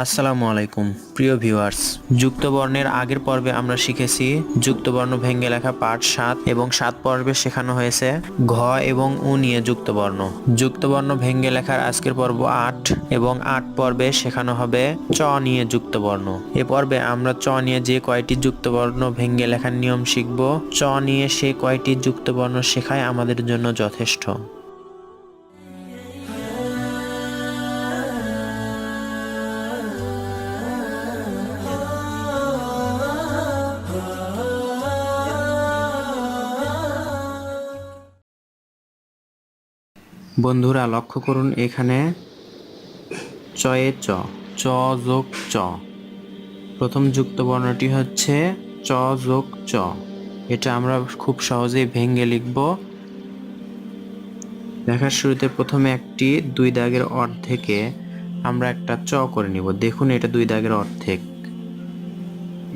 আসসালামু আলাইকুম প্রিয় ভিউয়ার্স, যুক্তবর্ণের আগের পর্বে আমরা শিখেছি যুক্তবর্ণ ভেঙে লেখা পার্ট 7 এবং 7 পর্বে শেখানো হয়েছে ঘ এবং উ নিয়ে যুক্তবর্ণ। যুক্তবর্ণ ভেঙে লেখার আজকের পর্ব 8 এবং 8 পর্বে শেখানো হবে চ নিয়ে যুক্তবর্ণ। এ পর্বে আমরা চ নিয়ে যে কয়টি যুক্তবর্ণ ভেঙে লেখার নিয়ম শিখব, চ নিয়ে সে কয়টি যুক্তবর্ণ শেখাই আমাদের জন্য যথেষ্ট। বন্ধুরা লক্ষ্য করুন, এখানে চয়ে চ, চ যোগ চ। প্রথম যুক্ত বর্ণটি হচ্ছে চ যোগ চ। এটা আমরা খুব সহজেই ভেঙে লিখব। লেখার শুরুতে প্রথমে একটি 2 দাগের অর্ধেকে আমরা একটা চ করে নিব। দেখুন, এটা 2 দাগের অর্ধেক।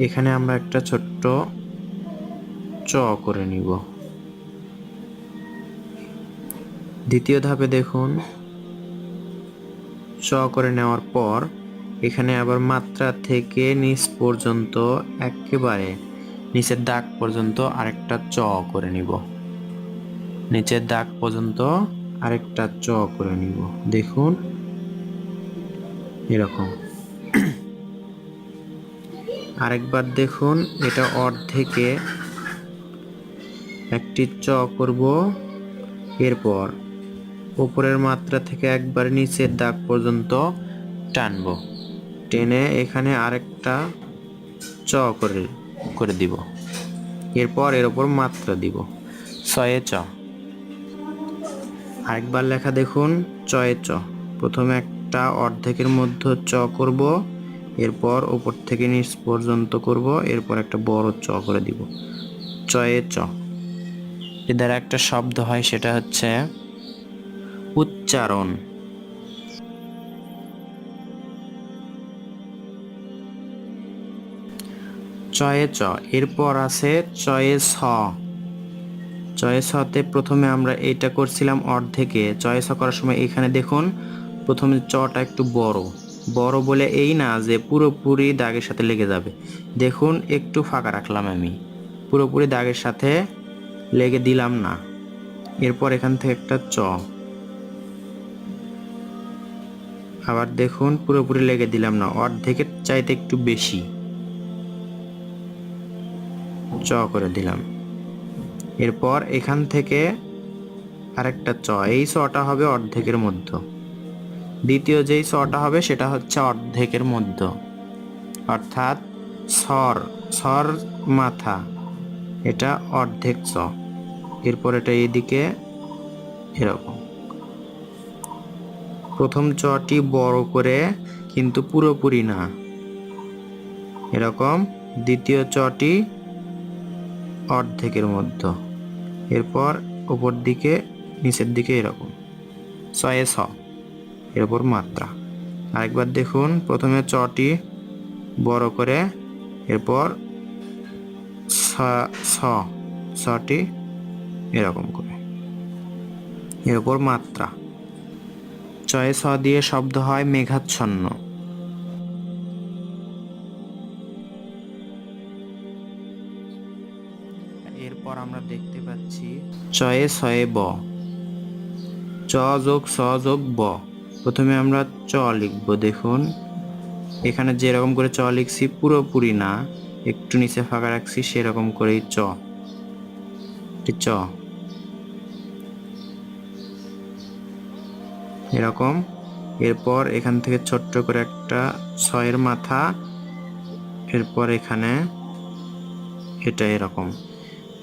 এখানে আমরা একটা ছোট্ট চ করে নিব। দ্বিতীয় ধাপে দেখুন, চ করে নেওয়ার পর এখানে আবার মাত্রা থেকে নিচ পর্যন্ত একেবারে নিচের দাগ পর্যন্ত আরেকটা চ করে নিব। নিচের দাগ পর্যন্ত আরেকটা চ করে নিব। দেখুন এরকম। আরেকবার দেখুন, এটা অর্ধেকে একটি চ করব। এরপর উপরের মাত্রা থেকে একবার নিচের দাগ পর্যন্ত টানবো। টেনে এখানে আরেকটা চ করে দিব। এরপর এর উপর মাত্রা দিব, ছয়ে চ। আরেকবার লেখা দেখুন, চয়ে চ। প্রথমে একটা অর্ধেকের মধ্যে চ করব, এরপর উপর থেকে নিচ পর্যন্ত করব, এরপর একটা বড় চ করে দিব, চয়ে চ। এর দ্বারা একটা শব্দ হয়, সেটা হচ্ছে উচ্চারণ। চয়ে চ। এরপর আছে চয়ে ছ। চয়ে ছতে প্রথমে আমরা এইটা করছিলাম অর্ধেকে। চয়ে ছ করার সময় এখানে দেখুন, প্রথমে চটা একটু বড় বড় বলে এই না যে পুরোপুরি দাগের সাথে লেগে যাবে। দেখুন একটু ফাঁকা রাখলাম আমি, পুরোপুরি দাগের সাথে লেগে দিলাম না। এরপর এখান থেকে একটা চ, আবার দেখুন পুরোপুরি লেগে দিলাম না, অর্ধেকের চাইতে একটু বেশি চ করে দিলাম। এরপর এখান থেকে আরেকটা চ, এই চটা হবে অর্ধেকের মধ্যে। দ্বিতীয় যেই চটা হবে সেটা হচ্ছে অর্ধেকের মধ্যে, অর্থাৎ সর, সর মাথা, এটা অর্ধেক চ। এরপর এটা এইদিকে এরকম। প্রথম চটি বড় করে কিন্তু পুরোপুরি না, এরকম। দ্বিতীয় চটি অর্ধেকের মধ্যে, এরপর উপর দিকে নিচের দিকে এরকম, ছয়ে ছ। এরপর মাত্রা। আরেকবার দেখুন, প্রথমে চটি বড় করে, এরপর ছটি এরকম করে, এরপর মাত্রা। চয়ে ছ দিয়ে শব্দ হয় মেঘাচ্ছন্ন। এরপর আমরা দেখতে পাচ্ছি চয়ে ছয়ে ব, চ যোগ ছ যোগ ব। প্রথমে আমরা চ লিখব। দেখুন এখানে যেরকম করে চ লিখছি পুরোপুরি না, একটু নিচে ফাঁকা রাখছি, সেরকম করেই চ, চ এরকম। এরপর এখান থেকে ছোট্ট করে একটা ছয়ের মাথা, এরপর এখানে এটা এরকম।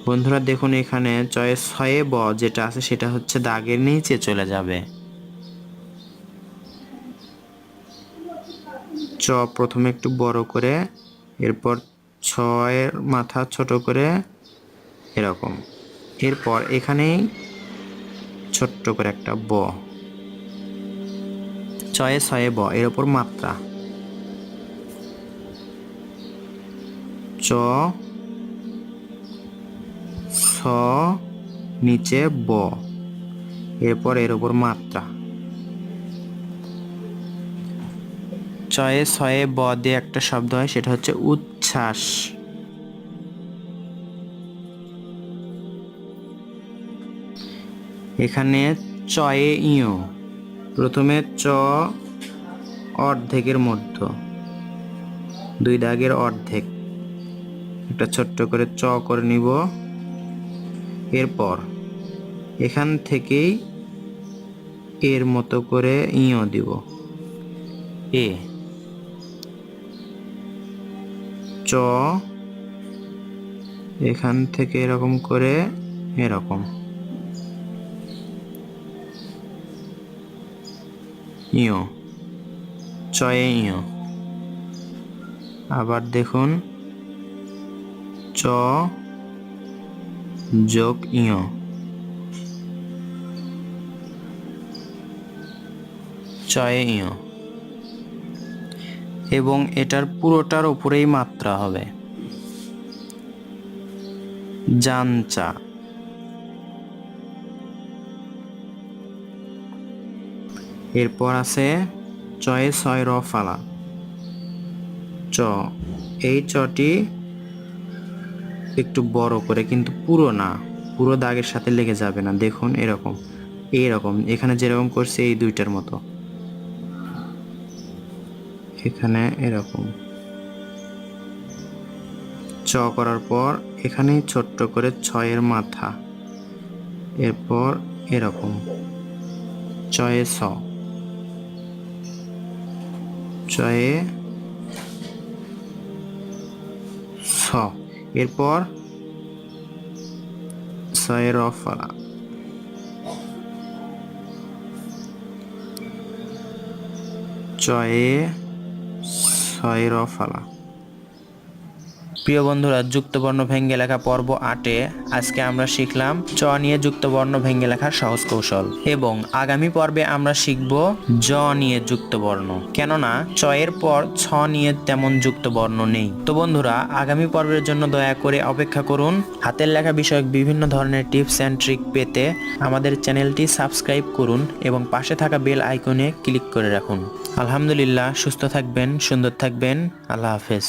বন্ধুরা দেখুন, এখানে চয়ে ছয়ে ব যেটা আছে সেটা হচ্ছে দাগের নিচে চলে যাবে। চ প্রথমে একটু বড় করে, এরপর ছয়ের মাথা ছোট করে এরকম। এরপর এখানেই ছোট্ট করে একটা ব, চয়ে ছয়ে ব। এর উপর মাত্রা, চ ছ নিচে ব, এরপর এর উপর মাত্রা, চ চয়ে ছয়ে ব দিয়ে একটা শব্দ হয়, সেটা হচ্ছে উচ্ছ্বাস। এখানে চয়ে ইয়, প্রথমে চ অর্ধেকের মধ্য, 2 দাগের অর্ধেক, একটা ছোট্ট করে চ করে নিব। এরপর এখান থেকেই এর মতো করে ইয় দিব, এ চ, এখান থেকে এরকম করে এরকম ইয়, চয়ে ইয়। আবার দেখুন, চ যোগ ইয়, চয়ে ইয়, এবং এটার পুরোটার উপরেই মাত্রা হবে, জানচা। এরপর আছে চয়ে ছয় র ফালা, চ, এই চটি একটু বড় করে, কিন্তু পুরো না, পুরো দাগের সাথে লেগে যাবে না। দেখুন এরকম, এইরকম, এখানে যেরকম করছে এই দুইটার মতো, এখানে এরকম চ করার পর এখানে ছোট্ট করে ছয়ের মাথা, এরপর এরকম চয়ে ছ, চয়ে ছ, এরপর ছয়ে র ফালা, চয়ে ছয় র ফালা। প্রিয় বন্ধুরা, যুক্তবর্ণ ভেঙ্গে লেখা পর্ব 8-এ আজকে আমরা শিখলাম চ নিয়ে যুক্তবর্ণ ভেঙ্গে লেখার সহজ কৌশল, এবং আগামী পর্বে আমরা শিখব জ নিয়ে যুক্তবর্ণ, কেননা চয়ের পর ছ নিয়ে তেমন যুক্তবর্ণ নেই। তো বন্ধুরা, আগামী পর্বের জন্য দয়া করে অপেক্ষা করুন। হাতের লেখা বিষয়ক বিভিন্ন ধরনের টিপস অ্যান্ড ট্রিক পেতে আমাদের চ্যানেলটি সাবস্ক্রাইব করুন এবং পাশে থাকা বেল আইকনে ক্লিক করে রাখুন। আলহামদুলিল্লাহ, সুস্থ থাকবেন, সুন্দর থাকবেন। আল্লাহ হাফেজ।